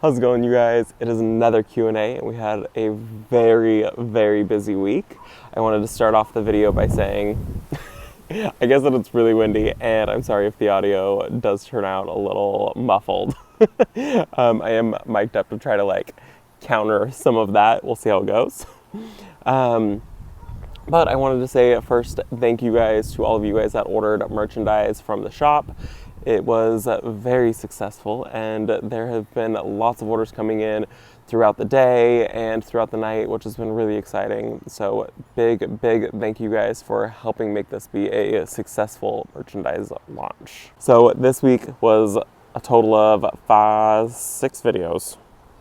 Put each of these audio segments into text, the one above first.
How's it going, you guys? It is another Q&A, and we had a very busy week. I wanted to start off the video by saying, I guess that it's really windy, and I'm sorry if the audio does turn out a little muffled. I am mic'd up to try to counter some of that. We'll see how it goes. But I wanted to say first, thank you guys to all of you guys that ordered merchandise from the shop. It was very successful, and there have been lots of orders coming in throughout the day and throughout the night, which has been really exciting. So big thank you guys for helping make this be a successful merchandise launch. So this week was a total of 6 videos.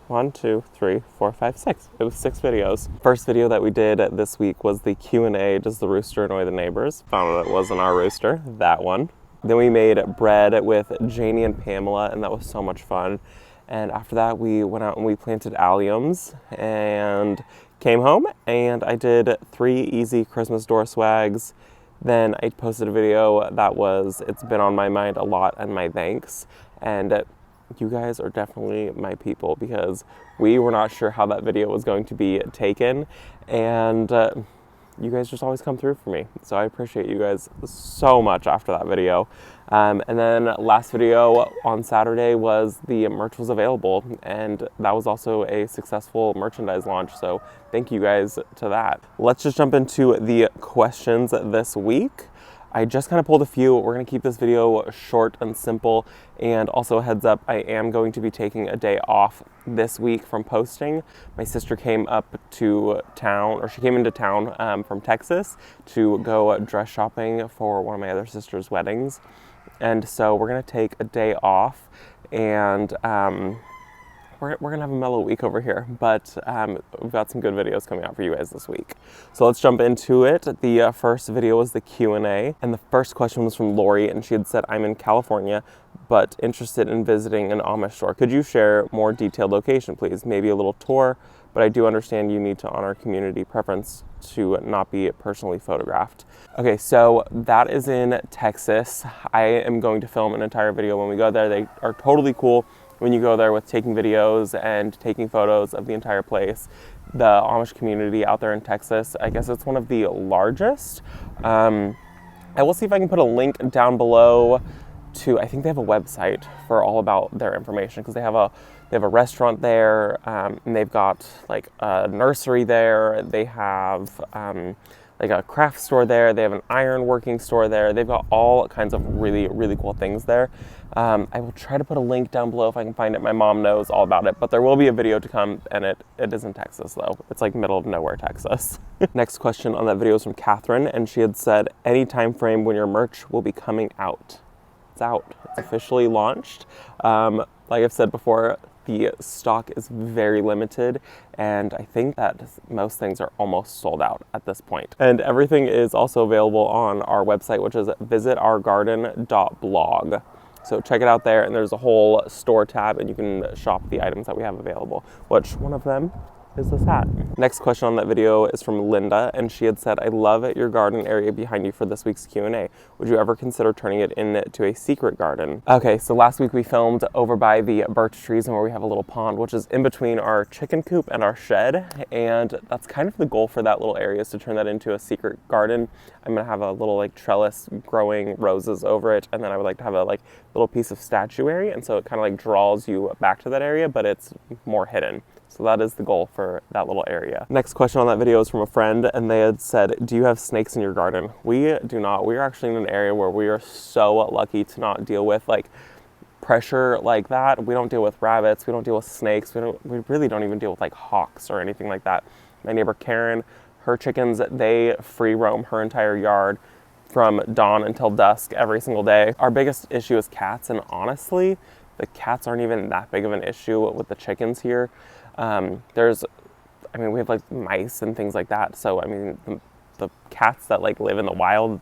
1, 2, 3, 4, 5, 6. It was 6 videos. First video that we did this week was the Q&A, Does the Rooster Annoy the Neighbors? Found out it wasn't our rooster, that one. Then we made bread with Janie and Pamela, and that was so much fun. And after that, we went out and we planted alliums and came home, and I did 3 easy Christmas door swags. Then I posted a video that was, it's been on my mind a lot, and my thanks. And you guys are definitely my people, because we were not sure how that video was going to be taken, and you guys just always come through for me. So I appreciate you guys so much after that video. And then last video on Saturday was the merch was available, and that was also a successful merchandise launch. So thank you guys to that. Let's just jump into the questions this week. I just kind of pulled a few. We're going to keep this video short and simple, and also a heads up, I am going to be taking a day off this week from posting. My sister came up to town, or she came into town from Texas to go dress shopping for one of my other sister's weddings, and so we're going to take a day off, and we're going to have a mellow week over here, but we've got some good videos coming out for you guys this week. So let's jump into it. The first video was the Q&A, and the first question was from Lori, and she had said, I'm in California, but interested in visiting an Amish store. Could you share more detailed location, please? Maybe a little tour, but I do understand you need to honor community preference to not be personally photographed. Okay, so that is in Texas. I am going to film an entire video when we go there. They are totally cool when you go there with taking videos and taking photos of the entire place. The Amish community out there in Texas, I guess it's one of the largest. I will see if I can put a link down below to, I think they have a website for all about their information, because they have a restaurant there, and they've got like a nursery there. They have like a craft store there. They have an ironworking store there. They've got all kinds of really cool things there. I will try to put a link down below if I can find it. My mom knows all about it, but there will be a video to come, and it is in Texas though. It's like middle of nowhere, Texas. Next question on that video is from Catherine, and she had said, any time frame when your merch will be coming out? It's out. It's officially launched. Like I've said before, the stock is very limited, and I think that most things are almost sold out at this point. And everything is also available on our website, which is visitourgarden.blog. So check it out there, and there's a whole store tab, and you can shop the items that we have available, which one of them is this hat. Next question on that video is from Linda, and she had said, I love your garden area behind you for this week's Q&A. Would you ever consider turning it into a secret garden? Okay, so last week we filmed over by the birch trees, and where we have a little pond, which is in between our chicken coop and our shed, and that's kind of the goal for that little area, is to turn that into a secret garden. I'm gonna have a little trellis growing roses over it, and then I would like to have a little piece of statuary, and so it kind of draws you back to that area, but it's more hidden. So that is the goal for that little area. Next question on that video is from a friend, and they had said, do you have snakes in your garden? We do not. We are actually in an area where we are so lucky to not deal with pressure like that. We don't deal with rabbits. We don't deal with snakes. We really don't even deal with hawks or anything like that. My neighbor Karen, her chickens, they free roam her entire yard from dawn until dusk every single day. Our biggest issue is cats, and honestly, the cats aren't even that big of an issue with the chickens here. We have mice and things like that. So, the cats that live in the wild,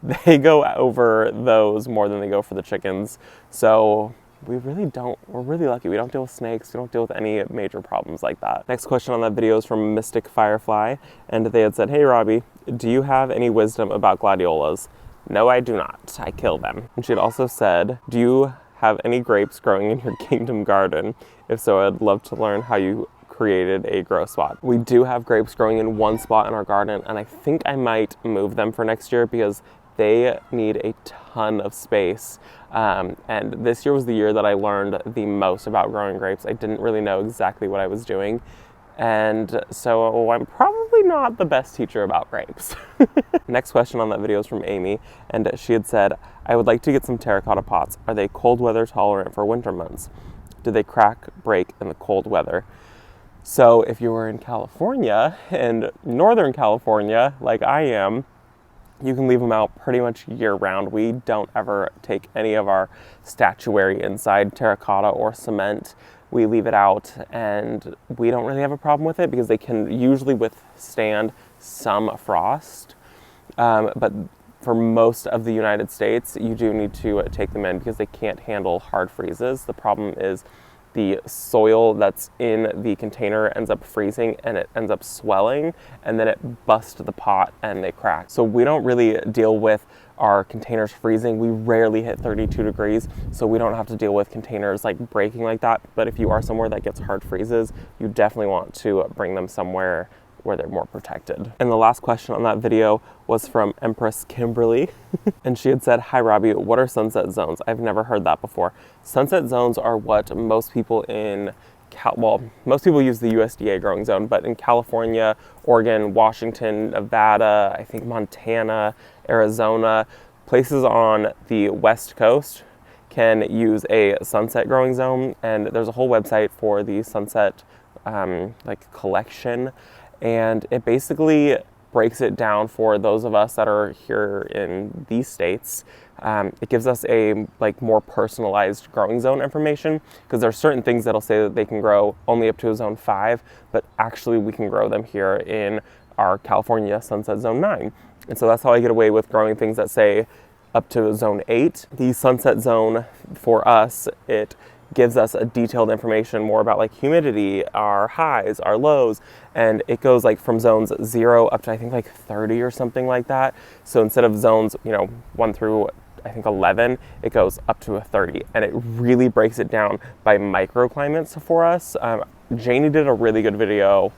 they go over those more than they go for the chickens. So we're really lucky. We don't deal with snakes. We don't deal with any major problems like that. Next question on that video is from Mystic Firefly, and they had said, hey Robbie, do you have any wisdom about gladiolas? No, I do not. I kill them. And she had also said, do you have any grapes growing in your kingdom garden? If so, I'd love to learn how you created a grow spot. We do have grapes growing in one spot in our garden, and I think I might move them for next year because they need a ton of space. And this year was the year that I learned the most about growing grapes. I didn't really know exactly what I was doing. And so I'm probably not the best teacher about grapes. Next question on that video is from Amy, and she had said, I would like to get some terracotta pots. Are they cold weather tolerant for winter months? Do they crack, break in the cold weather? So if you were in California, in Northern California, like I am, you can leave them out pretty much year round. We don't ever take any of our statuary inside, terracotta or cement. We leave it out, and we don't really have a problem with it because they can usually withstand some frost. But for most of the United States, you do need to take them in because they can't handle hard freezes. The problem is the soil that's in the container ends up freezing and it ends up swelling, and then it busts the pot and they crack. So we don't really deal with our containers freezing. We rarely hit 32 degrees, so we don't have to deal with containers like breaking like that. But if you are somewhere that gets hard freezes, you definitely want to bring them somewhere where they're more protected. And the last question on that video was from Empress Kimberly. And she had said, hi Robbie, what are sunset zones? I've never heard that before. Sunset zones are what most people in most people use the USDA growing zone, but in California, Oregon, Washington, Nevada, I think Montana, Arizona, places on the West Coast can use a sunset growing zone. And there's a whole website for the sunset collection. And it basically breaks it down for those of us that are here in these states. It gives us a more personalized growing zone information, because there are certain things that'll say that they can grow only up to a zone 5, but actually we can grow them here in our California Sunset Zone 9. And so that's how I get away with growing things that say up to zone 8. The sunset zone for us, it gives us a detailed information more about humidity, our highs, our lows, and it goes from zones 0 up to I think 30 or something like that. So instead of zones 1 through I think 11, it goes up to a 30, and it really breaks it down by microclimates for us. Janie did a really good video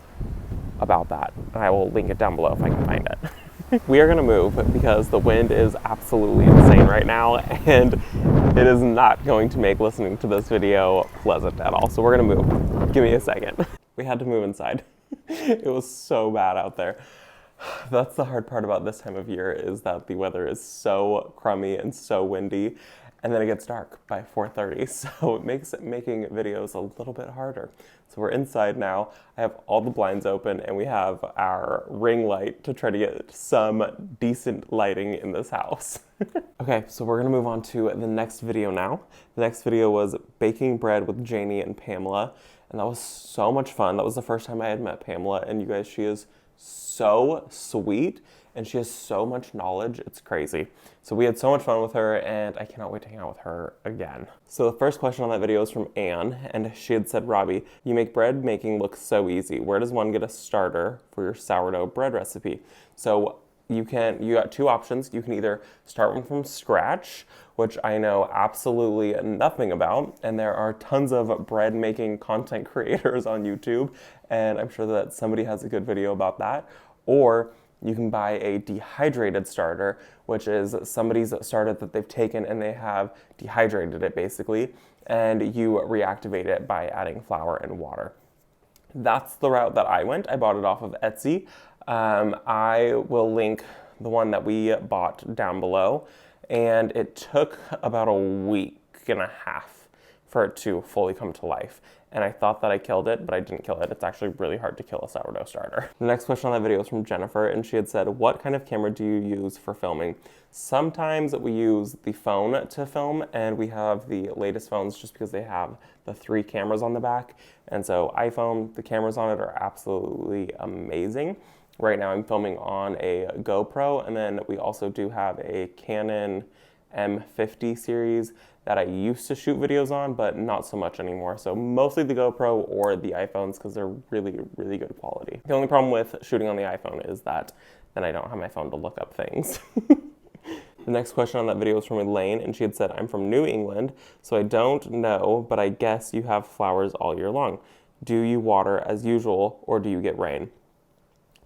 about that, and I will link it down below if I can find it. We are going to move because the wind is absolutely insane right now, and it is not going to make listening to this video pleasant at all. So we're going to move. Give me a second. We had to move inside. It was so bad out there. That's the hard part about this time of year, is that the weather is so crummy and so windy, and then it gets dark by 4:30, so it makes making videos a little bit harder. So we're inside now. I have all the blinds open, and we have our ring light to try to get some decent lighting in this house. Okay, so we're gonna move on to the next video now. The next video was baking bread with Janie and Pamela, and that was so much fun. That was the first time I had met Pamela, and you guys, she is so sweet, and she has so much knowledge. It's crazy. So we had so much fun with her, and I cannot wait to hang out with her again. So the first question on that video is from Anne, and she had said, Robbie, you make bread making look so easy. Where does one get a starter for your sourdough bread recipe? So you got two options. You can either start one from scratch, which I know absolutely nothing about, and there are tons of bread making content creators on YouTube, and I'm sure that somebody has a good video about that. Or you can buy a dehydrated starter, which is somebody's starter that they've taken and they have dehydrated it basically, and you reactivate it by adding flour and water. That's the route that I went. I bought it off of Etsy. I will link the one that we bought down below, and it took about a week and a half for it to fully come to life. And I thought that I killed it, but I didn't kill it. It's actually really hard to kill a sourdough starter. The next question on that video is from Jennifer, and she had said, what kind of camera do you use for filming? Sometimes we use the phone to film, and we have the latest phones just because they have the 3 cameras on the back. And so iPhone, the cameras on it are absolutely amazing. Right now I'm filming on a GoPro, and then we also do have a Canon M50 series that I used to shoot videos on, but not so much anymore. So mostly the GoPro or the iPhones, because they're really, really good quality. The only problem with shooting on the iPhone is that then I don't have my phone to look up things. The next question on that video was from Elaine, and she had said, I'm from New England, so I don't know, but I guess you have flowers all year long. Do you water as usual, or do you get rain?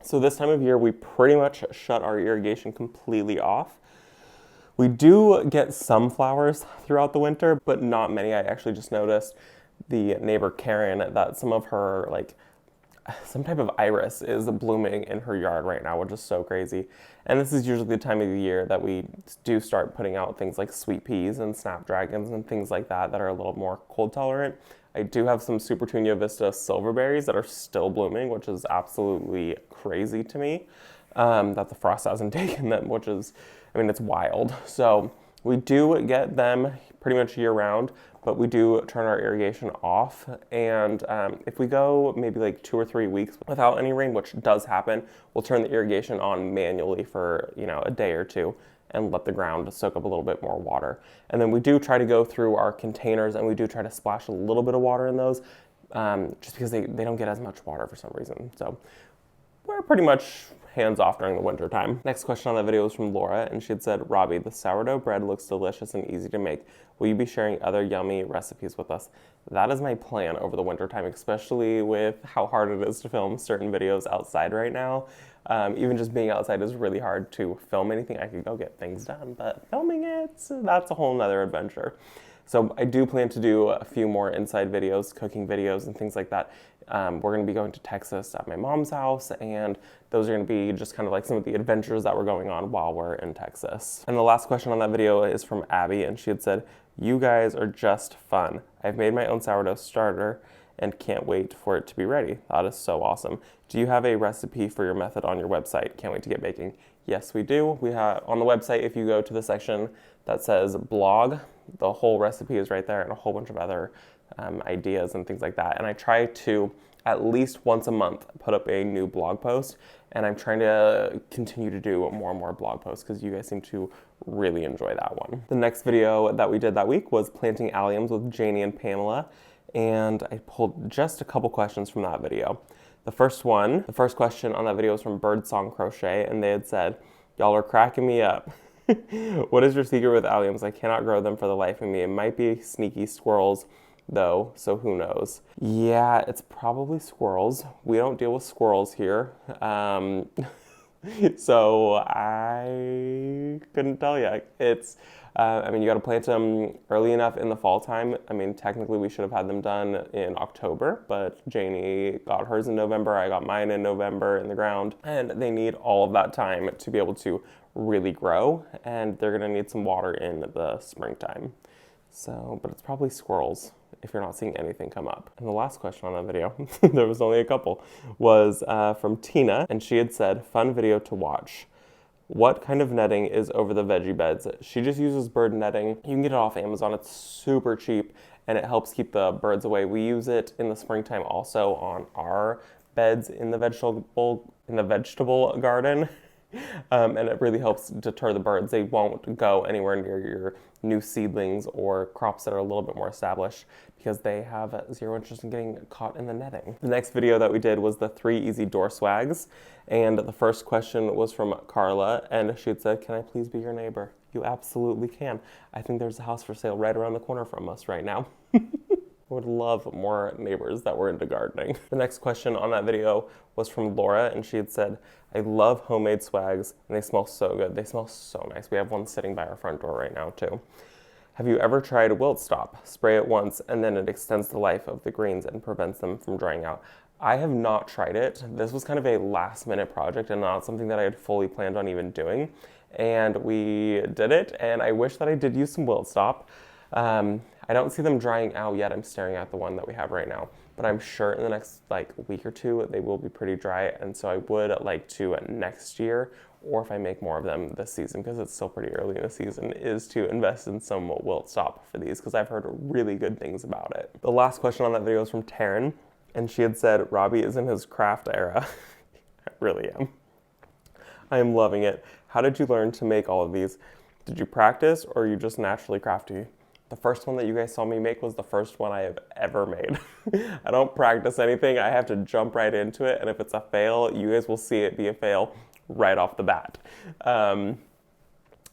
So this time of year, we pretty much shut our irrigation completely off. We do get some flowers throughout the winter, but not many. I actually just noticed the neighbor Karen that some of her, like, some type of iris is blooming in her yard right now, which is so crazy. And this is usually the time of the year that we do start putting out things like sweet peas and snapdragons and things like that that are a little more cold tolerant. I do have some Super Tunia Vista silverberries that are still blooming, which is absolutely crazy to me, that the frost hasn't taken them, which is, I mean, it's wild. So we do get them pretty much year round, but we do turn our irrigation off. And if we go maybe like 2 or 3 weeks without any rain, which does happen, we'll turn the irrigation on manually for, you know, a day or two and let the ground soak up a little bit more water. And then we do try to go through our containers and we do try to splash a little bit of water in those, just because they don't get as much water for some reason. So we're pretty much hands off during the winter time. Next question on that video was from Laura, and she had said, Robbie, the sourdough bread looks delicious and easy to make. Will you be sharing other yummy recipes with us? That is my plan over the winter time, especially with how hard it is to film certain videos outside right now. Even just being outside is really hard to film anything. I could go get things done, but filming it, that's a whole nother adventure. So I do plan to do a few more inside videos, cooking videos and things like that. We're going to be going to Texas at my mom's house, and those are going to be just kind of like some of the adventures that were going on while we're in Texas. And the last question on that video is from Abby, and she had said, you guys are just fun. I've made my own sourdough starter and can't wait for it to be ready. That is so awesome. Do you have a recipe for your method on your website? Can't wait to get baking. Yes, we do. We have on the website, if you go to the section that says blog, the whole recipe is right there and a whole bunch of other ideas and things like that. And I try to at least once a month put up a new blog post, and I'm trying to continue to do more and more blog posts because you guys seem to really enjoy that one. The next video that we did that week was planting alliums with Janie and Pamela, and I pulled just a couple questions from that video. The first question on that video was from Birdsong Crochet, and they had said, y'all are cracking me up. What is your secret with alliums? I cannot grow them for the life of me. It might be sneaky squirrels though, so who knows? Yeah, it's probably squirrels. We don't deal with squirrels here. So I couldn't tell you. It's, I mean, you got to plant them early enough in the fall time. I mean, technically we should have had them done in October, but Janie got hers in November. I got mine in November in the ground, and they need all of that time to be able to really grow, and they're going to need some water in the springtime. So, but it's probably squirrels if you're not seeing anything come up. And the last question on that video, there was only a couple, was from Tina, and she had said, fun video to watch. What kind of netting is over the veggie beds? She just uses bird netting. You can get it off Amazon. It's super cheap, and it helps keep the birds away. We use it in the springtime also on our beds in the vegetable garden. And it really helps deter the birds. They won't go anywhere near your new seedlings or crops that are a little bit more established because they have zero interest in getting caught in the netting. The next video that we did was the 3 easy door swags, and the first question was from Carla, and she had said, can I please be your neighbor? You absolutely can. I think there's a house for sale right around the corner from us right now. I would love more neighbors that were into gardening. The next question on that video was from Laura, and she had said, I love homemade swags, and they smell so good. They smell so nice. We have one sitting by our front door right now, too. Have you ever tried Wilt Stop? Spray it once, and then it extends the life of the greens and prevents them from drying out. I have not tried it. This was kind of a last-minute project and not something that I had fully planned on even doing. And we did it, and I wish that I did use some Wilt Stop. I don't see them drying out yet. I'm staring at the one that we have right now, but I'm sure in the next week or two, they will be pretty dry. And so I would like to next year, or if I make more of them this season, because it's still pretty early in the season, is to invest in some Wilt Stop for these, because I've heard really good things about it. The last question on that video is from Taryn, and she had said, Robbie is in his craft era. I really am. I am loving it. How did you learn to make all of these? Did you practice, or are you just naturally crafty? The first one that you guys saw me make was the first one I have ever made. I don't practice anything. I have to jump right into it. And if it's a fail, you guys will see it be a fail right off the bat.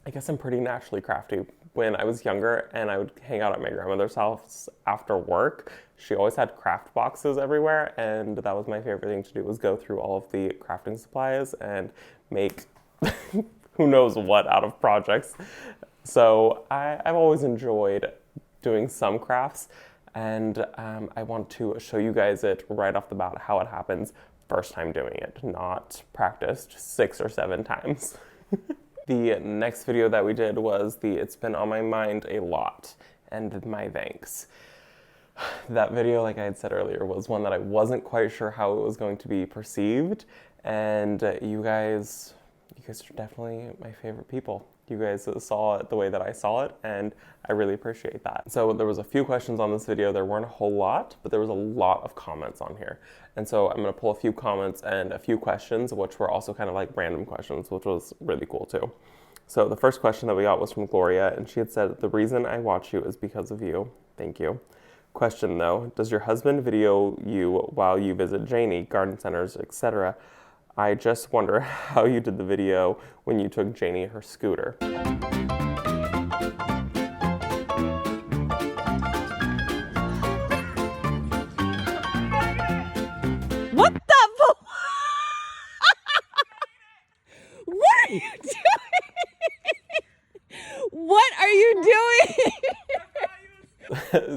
I guess I'm pretty naturally crafty. When I was younger and I would hang out at my grandmother's house after work, she always had craft boxes everywhere, and that was my favorite thing to do, was go through all of the crafting supplies and make who knows what out of projects. So I've always enjoyed doing some crafts, and I want to show you guys it right off the bat, how it happens first time doing it, not practiced 6 or 7 times. The next video that we did was the It's Been on My Mind a Lot and my thanks. That video, like I had said earlier, was one that I wasn't quite sure how it was going to be perceived, and you guys are definitely my favorite people. You guys saw it the way that I saw it, and I really appreciate that. So there was a few questions on this video. There weren't a whole lot, but there was a lot of comments on here. And so I'm gonna pull a few comments and a few questions, which were also kind of like random questions, which was really cool too. So the first question that we got was from Gloria, and she had said, "The reason I watch you is because of you." Thank you. Question though, does your husband video you while you visit Janie, garden centers, etc.? I just wonder how you did the video when you took Janie her scooter. What the What are you doing? What are you doing?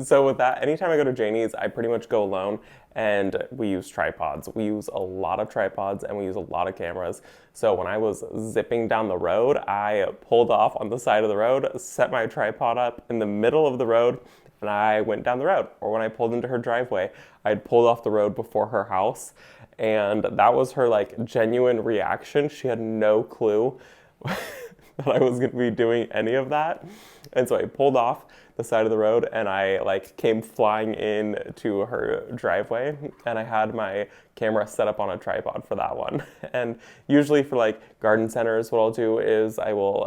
So with that, anytime I go to Janie's, I pretty much go alone, and we use tripods. We use a lot of tripods, and we use a lot of cameras. So when I was zipping down the road, I pulled off on the side of the road, set my tripod up in the middle of the road, and I went down the road. Or when I pulled into her driveway, I'd pulled off the road before her house, and that was her like genuine reaction. She had no clue that I was going to be doing any of that. And so I pulled off the side of the road, and I like came flying in to her driveway, and I had my camera set up on a tripod for that one. And usually for like garden centers, what I'll do is I will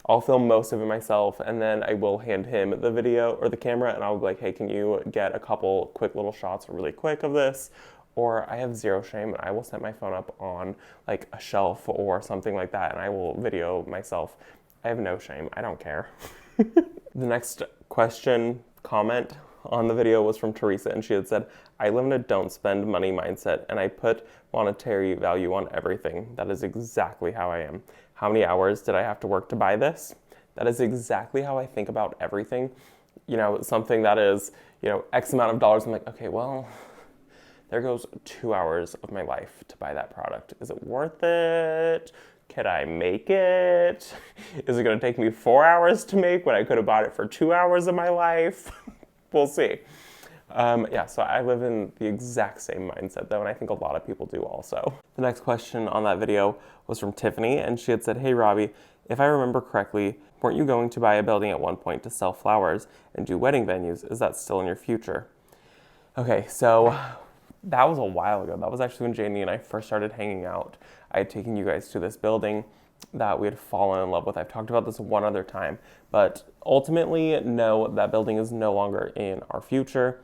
I'll film most of it myself, and then I will hand him the video or the camera, and I'll be like, hey, can you get a couple quick little shots really quick of this? Or I have zero shame, and I will set my phone up on like a shelf or something like that, and I will video myself. I have no shame. I don't care. The next comment on the video was from Teresa, and she had said, I live in a don't spend money mindset, and I put monetary value on everything. That is exactly how I am. How many hours did I have to work to buy this? That is exactly how I think about everything. You know, something that is, you know, X amount of dollars. I'm like, okay, well, there goes 2 hours of my life to buy that product. Is it worth it? Can I make it? Is it gonna take me 4 hours to make when I could have bought it for 2 hours of my life? We'll see. Yeah, so I live in the exact same mindset though, and I think a lot of people do also. The next question on that video was from Tiffany, and she had said, hey Robbie, if I remember correctly, weren't you going to buy a building at one point to sell flowers and do wedding venues? Is that still in your future? Okay, so that was a while ago. That was actually when Janie and I first started hanging out. I had taken you guys to this building that we had fallen in love with. I've talked about this one other time, but ultimately, no, that building is no longer in our future.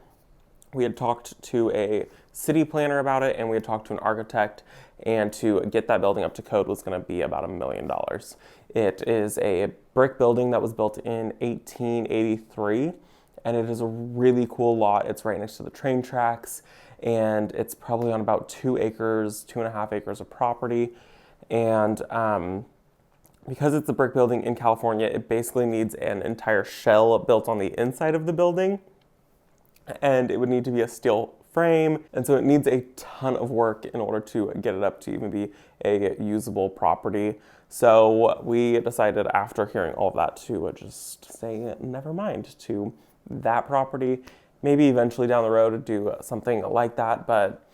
We had talked to a city planner about it, and we had talked to an architect, and to get that building up to code was going to be about $1 million. It is a brick building that was built in 1883, and it is a really cool lot. It's right next to the train tracks, and it's probably on about 2 acres, 2.5 acres of property. And because it's a brick building in California, it basically needs an entire shell built on the inside of the building, and it would need to be a steel frame, and so it needs a ton of work in order to get it up to even be a usable property. So we decided, after hearing all of that, to just say never mind to that property. Maybe eventually down the road do something like that, but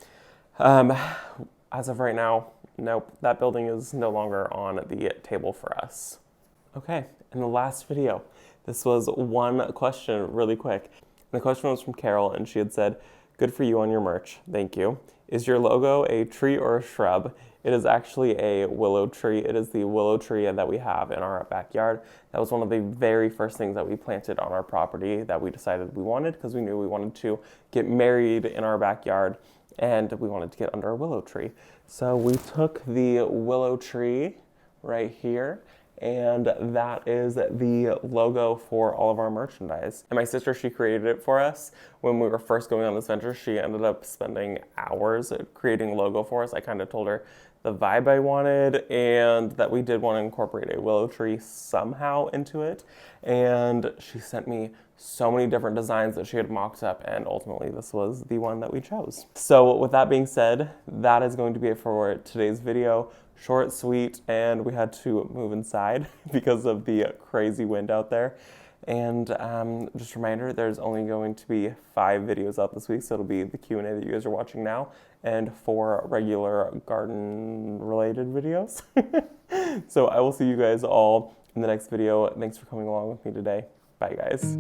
as of right now, nope, that building is no longer on the table for us. Okay, in the last video, this was one question really quick. The question was from Carol, and she had said, good for you on your merch, thank you. Is your logo a tree or a shrub? It is actually a willow tree. It is the willow tree that we have in our backyard. That was one of the very first things that we planted on our property that we decided we wanted, because we knew we wanted to get married in our backyard, and we wanted to get under a willow tree. So we took the willow tree right here, and that is the logo for all of our merchandise. And my sister, she created it for us. When we were first going on this venture, she ended up spending hours creating a logo for us. I kind of told her the vibe I wanted and that we did want to incorporate a willow tree somehow into it. And she sent me so many different designs that she had mocked up, and ultimately this was the one that we chose. So with that being said, that is going to be it for today's video. Short, sweet, and we had to move inside because of the crazy wind out there. And just a reminder, there's only going to be 5 videos out this week, so it'll be the Q&A that you guys are watching now, and 4 regular garden-related videos. So I will see you guys all in the next video. Thanks for coming along with me today. Bye, guys.